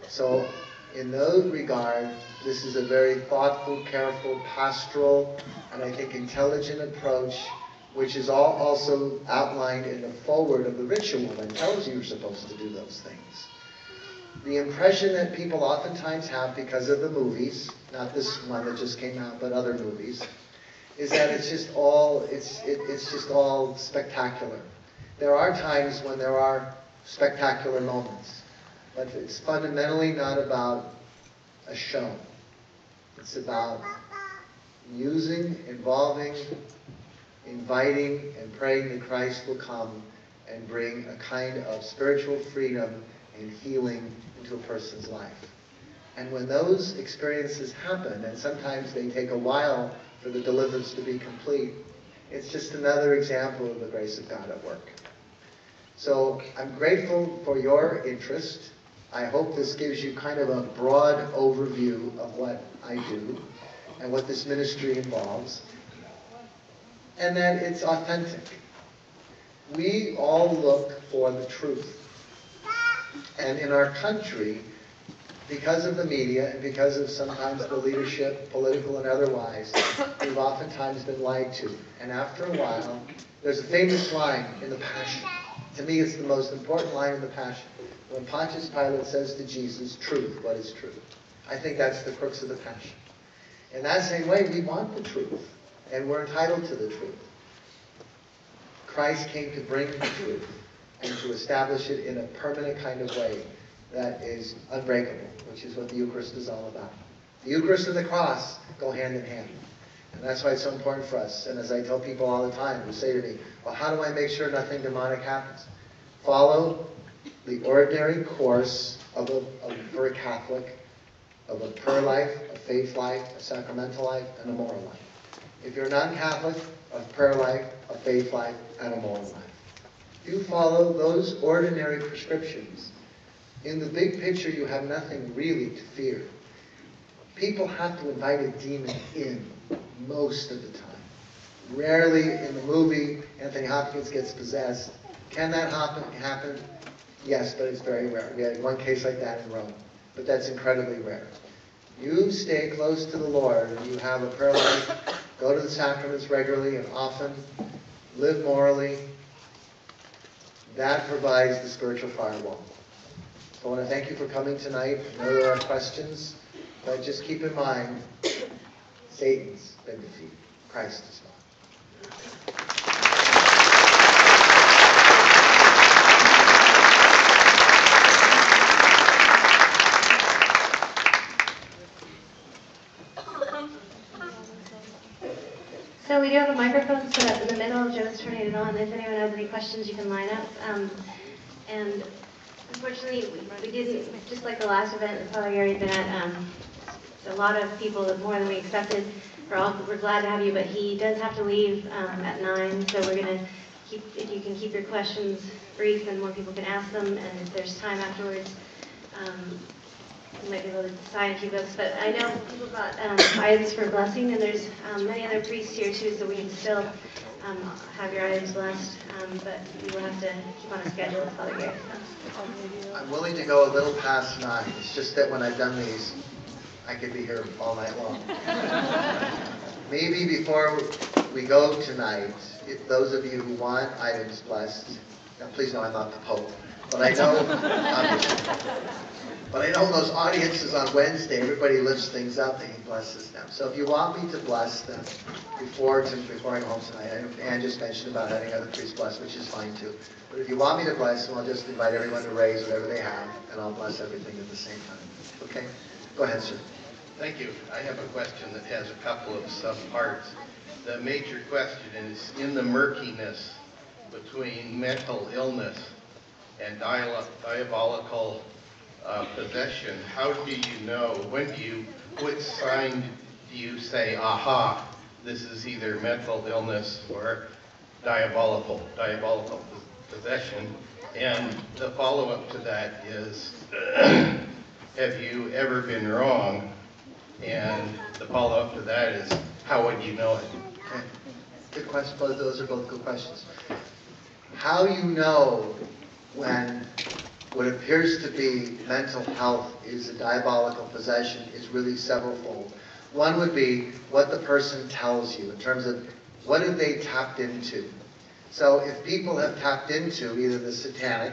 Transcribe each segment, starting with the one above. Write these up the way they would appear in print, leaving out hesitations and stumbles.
So in those regard, this is a very thoughtful, careful, pastoral, and I think intelligent approach, which is all also outlined in the foreword of the ritual that tells you you're supposed to do those things. The impression that people oftentimes have because of the movies, not this one that just came out, but other movies, is that it's just all spectacular. There are times when there are spectacular moments, but it's fundamentally not about a show. It's about using, involving, inviting, and praying that Christ will come and bring a kind of spiritual freedom and healing into a person's life. And when those experiences happen, and sometimes they take a while for the deliverance to be complete, it's just another example of the grace of God at work. So I'm grateful for your interest. I hope this gives you kind of a broad overview of what I do and what this ministry involves, and that it's authentic. We all look for the truth. And in our country, because of the media and because of sometimes the leadership, political and otherwise, we've oftentimes been lied to. And after a while, there's a famous line in the Passion. To me, it's the most important line in the Passion. When Pontius Pilate says to Jesus, truth, what is truth? I think that's the crux of the Passion. In that same way, we want the truth, and we're entitled to the truth. Christ came to bring the truth and to establish it in a permanent kind of way that is unbreakable, which is what the Eucharist is all about. The Eucharist and the cross go hand in hand. And that's why it's so important for us. And as I tell people all the time who say to me, well, how do I make sure nothing demonic happens? Follow the ordinary course for a Catholic of a prayer life, a faith life, a sacramental life, and a moral life. If you're non-Catholic, a prayer life, a faith life, and a moral life. If you follow those ordinary prescriptions, in the big picture you have nothing really to fear. People have to invite a demon in most of the time. Rarely in the movie, Anthony Hopkins gets possessed. Can that happen? Yes, but it's very rare. We had one case like that in Rome, but that's incredibly rare. You stay close to the Lord and you have a prayer life, go to the sacraments regularly and often, live morally. That provides the spiritual firewall. So I want to thank you for coming tonight. I know there are questions, but just keep in mind, Satan's been defeated. Christ is not. So we do have a microphone set up in the middle. Joe's turning it on. If anyone has any questions, you can line up. And unfortunately, we didn't, just like the last event that Father Gary had been at, a lot of people, more than we expected. We're glad to have you, but he does have to leave at 9, so we're going to keep, if you can keep your questions brief and more people can ask them, and if there's time afterwards, you might be able to decide and keep those. But I know people got items for blessing, and there's many other priests here too, so we can still have your items blessed, but we will have to keep on a schedule with Father Gary. I'm willing to go a little past 9. It's just that when I've done these, I could be here all night long. Maybe before we go tonight, if those of you who want items blessed, now please know I'm not the Pope, but I know, but I know those audiences on Wednesday, everybody lifts things up and he blesses them. So if you want me to bless them before I go home tonight, Anne just mentioned about having other priests bless, which is fine too. But if you want me to bless them, I'll just invite everyone to raise whatever they have, and I'll bless everything at the same time. Okay? Go ahead, sir. Thank you. I have a question that has a couple of sub-parts. The major question is, in the murkiness between mental illness and diabolical possession, how do you know, which sign do you say, aha, this is either mental illness or diabolical possession? And the follow-up to that is, have you ever been wrong? And the follow-up to that is, how would you know it? Okay. Good question. Those are both good questions. How you know when what appears to be mental health is a diabolical possession is really severalfold. One would be what the person tells you in terms of what have they tapped into. So if people have tapped into either the satanic,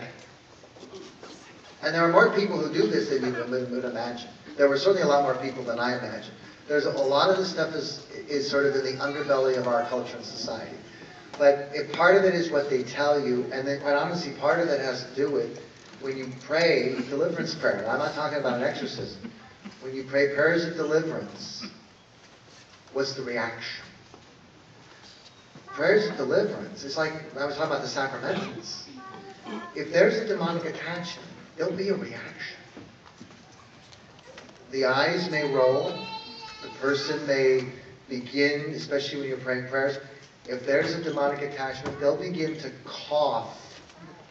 and there are more people who do this than you would imagine. There were certainly a lot more people than I imagined. There's a lot of this stuff is sort of in the underbelly of our culture and society. But if part of it is what they tell you, and then quite honestly, part of it has to do with when you pray deliverance prayer. I'm not talking about an exorcism. When you pray prayers of deliverance, what's the reaction? Prayers of deliverance, it's like I was talking about the sacraments. If there's a demonic attachment, there'll be a reaction. The eyes may roll, the person may begin, especially when you're praying prayers, if there's a demonic attachment, they'll begin to cough,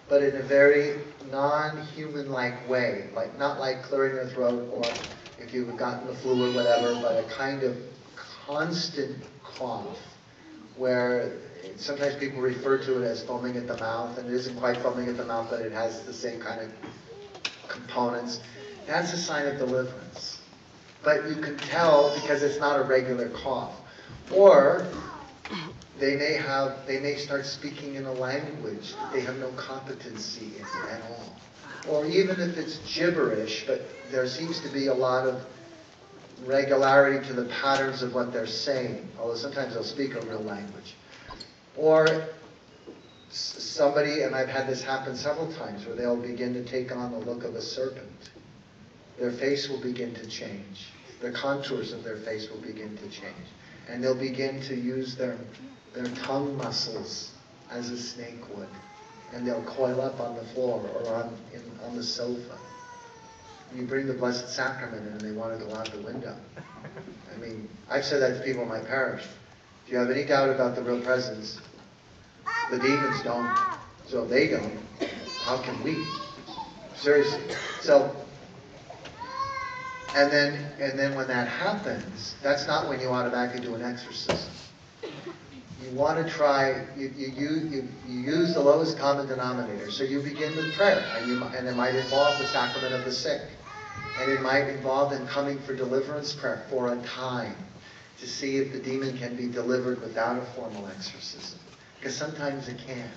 but in a very non-human-like way, like not like clearing their throat or if you've gotten the flu or whatever, but a kind of constant cough where sometimes people refer to it as foaming at the mouth, and it isn't quite foaming at the mouth, but it has the same kind of components. That's a sign of deliverance. But you can tell because it's not a regular cough. Or they may start speaking in a language that they have no competency in at all. Or even if it's gibberish, but there seems to be a lot of regularity to the patterns of what they're saying, although sometimes they'll speak a real language. Or somebody, and I've had this happen several times, where they'll begin to take on the look of a serpent. Their face will begin to change. The contours of their face will begin to change. And they'll begin to use their tongue muscles as a snake would. And they'll coil up on the floor or on the sofa. You bring the Blessed Sacrament in and they want to go out the window. I mean, I've said that to people in my parish. If you have any doubt about the real presence, the demons don't. So if they don't, how can we? Seriously. So, and then when that happens, that's not when you automatically do an exorcism. You want to try, you use the lowest common denominator. So you begin with prayer, and it might involve the sacrament of the sick. And it might involve them coming for deliverance prayer for a time to see if the demon can be delivered without a formal exorcism. Because sometimes it can.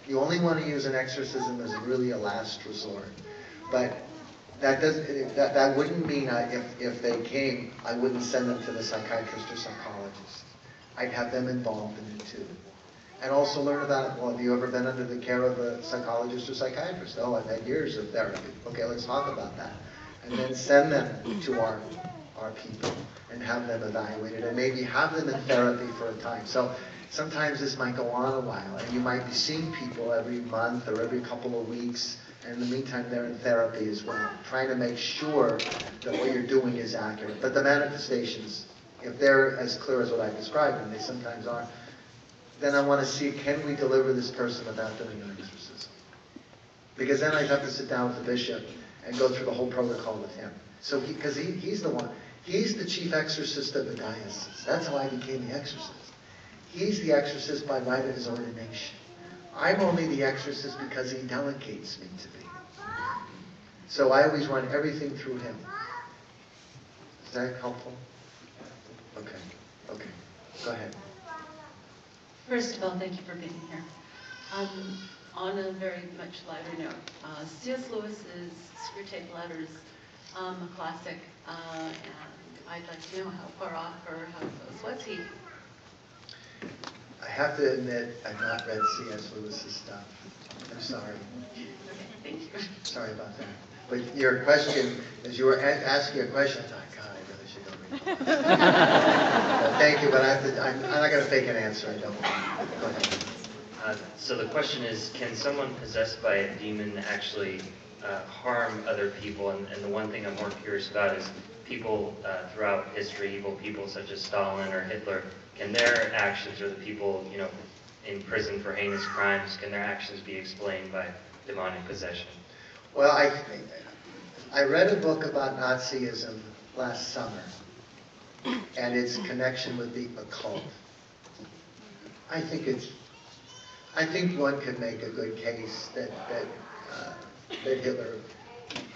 You only want to use an exorcism as really a last resort. But that wouldn't mean if they came, I wouldn't send them to the psychiatrist or psychologist. I'd have them involved in it too. And also learn about, well, have you ever been under the care of a psychologist or psychiatrist? Oh, I've had years of therapy. Okay, let's talk about that. And then send them to our people and have them evaluated and maybe have them in therapy for a time. So sometimes this might go on a while and you might be seeing people every month or every couple of weeks, and in the meantime they're in therapy as well, trying to make sure that what you're doing is accurate. But the manifestations, if they're as clear as what I described, and they sometimes are, then I want to see, can we deliver this person without doing an exorcism? Because then I'd have to sit down with the bishop and go through the whole protocol with him. So because he's the one, he's the chief exorcist of the diocese. That's how I became the exorcist. He's the exorcist by right of his ordination. I'm only the exorcist because he delegates me to be. So I always run everything through him. Is that helpful? Okay. Go ahead. First of all, thank you for being here. On a very much lighter note, C.S. Lewis's Screwtape Letters, a classic, and I'd like to know how far off or how close was he? I have to admit, I've not read C.S. Lewis's stuff. I'm sorry. Okay, thank you. Sorry about that. But your question, as you were asking a question, I thought, God, I really should go read it. Thank you, but I'm not going to fake an answer. I don't. Go ahead. So the question is, can someone possessed by a demon actually harm other people? And the one thing I'm more curious about is people throughout history, evil people such as Stalin or Hitler, can their actions, or the people, in prison for heinous crimes, can their actions be explained by demonic possession? Well, I read a book about Nazism last summer and its connection with the occult. I think one could make a good case that that Hitler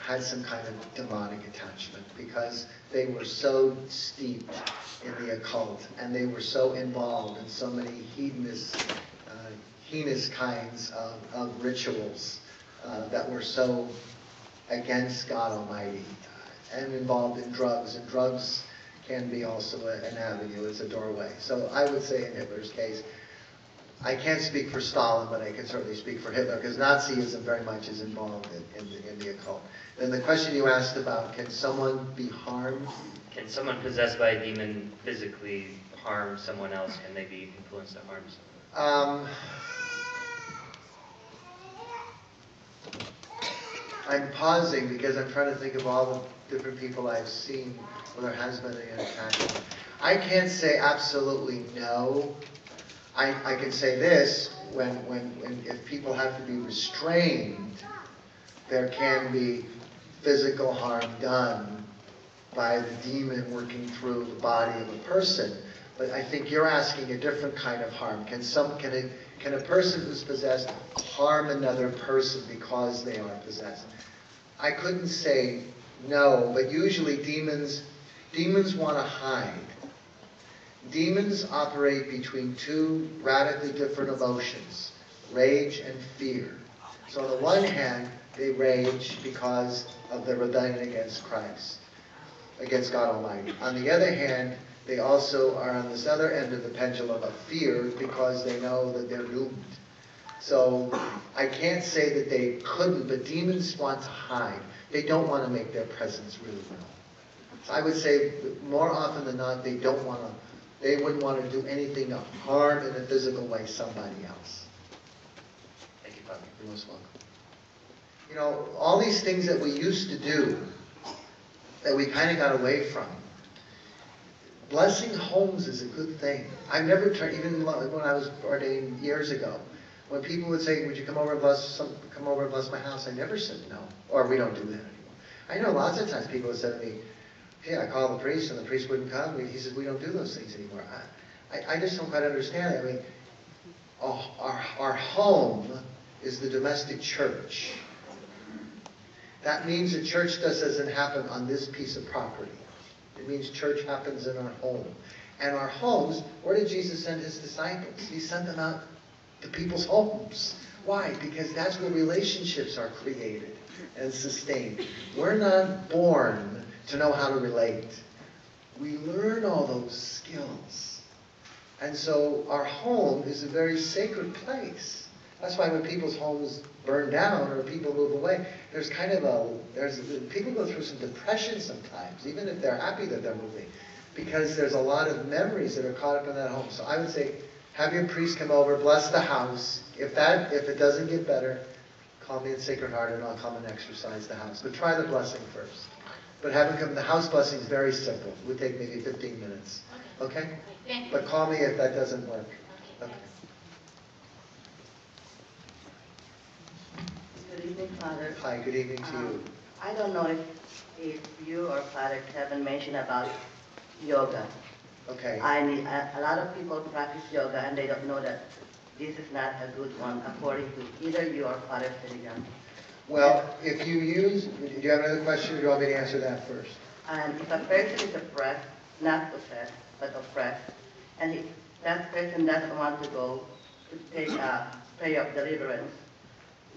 had some kind of demonic attachment, because they were so steeped in the occult, and they were so involved in so many heinous kinds of rituals that were so against God Almighty, and involved in drugs, and drugs can be also an avenue, it's a doorway. So I would say in Hitler's case, I can't speak for Stalin, but I can certainly speak for Hitler, because Nazism very much is involved in the occult. And the question you asked about, can someone be harmed? Can someone possessed by a demon physically harm someone else? Can they be influenced to harm someone? I'm pausing because I'm trying to think of all the different people I've seen where there has been an attack. I can't say absolutely no. I can say this, if people have to be restrained, there can be physical harm done by the demon working through the body of a person. But I think you're asking a different kind of harm. Can a person who's possessed harm another person because they are possessed? I couldn't say no, but usually demons want to hide. Demons operate between two radically different emotions, rage and fear. So on the one hand, they rage because of their rebellion against Christ, against God Almighty. On the other hand, they also are on this other end of the pendulum of fear because they know that they're doomed. So I can't say that they couldn't, but demons want to hide. They don't want to make their presence really known. So I would say more often than not, they wouldn't want to do anything to harm in a physical way somebody else. Thank you, Father. You're most welcome. You know, all these things that we used to do, that we kind of got away from, blessing homes is a good thing. I've never tried, even when I was ordained years ago, when people would say, would you come over and bless my house? I never said no, or we don't do that anymore. I know lots of times people have said to me, hey, I called the priest and the priest wouldn't come. He says, we don't do those things anymore. I just don't quite understand it. I mean, our home is the domestic church. That means that church doesn't happen on this piece of property. It means church happens in our home. And our homes, where did Jesus send his disciples? He sent them out to people's homes. Why? Because that's where relationships are created and sustained. We're not born to know how to relate. We learn all those skills. And so our home is a very sacred place. That's why when people's homes burn down or people move away, people go through some depression sometimes, even if they're happy that they're moving, because there's a lot of memories that are caught up in that home. So I would say, have your priest come over, bless the house. If it doesn't get better, call me at Sacred Heart and I'll come and exercise the house. But try the blessing first. But have him come. The house blessing is very simple. It would take maybe 15 minutes. Okay? But call me if that doesn't work. Okay. Good evening, Father. Hi, good evening to you. I don't know if you or Father Kevin mentioned about yoga. Okay. A lot of people practice yoga and they don't know that this is not a good one, according to either you or Father Finnegan. Well, if you use, do you have another question or do you want me to answer that first? And if a person is oppressed, not possessed, but oppressed, and if that person doesn't want to go to take a prayer of deliverance,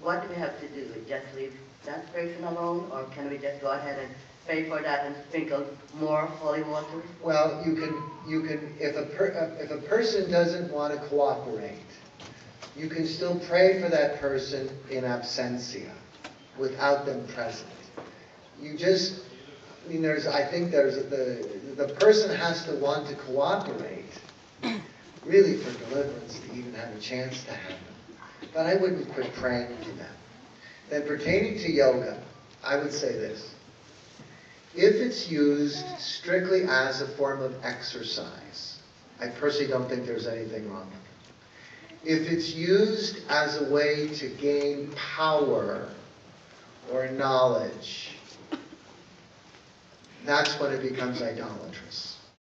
what do we have to do? Just leave that person alone, or can we just go ahead and pray for that and sprinkle more holy water? Well, you can. If a person doesn't want to cooperate, you can still pray for that person in absentia, without them present. I think the person has to want to cooperate, really, for deliverance to even have a chance to happen. But I wouldn't quit praying for them. Then pertaining to yoga, I would say this. If it's used strictly as a form of exercise, I personally don't think there's anything wrong with it. If it's used as a way to gain power or knowledge, that's when it becomes idolatrous.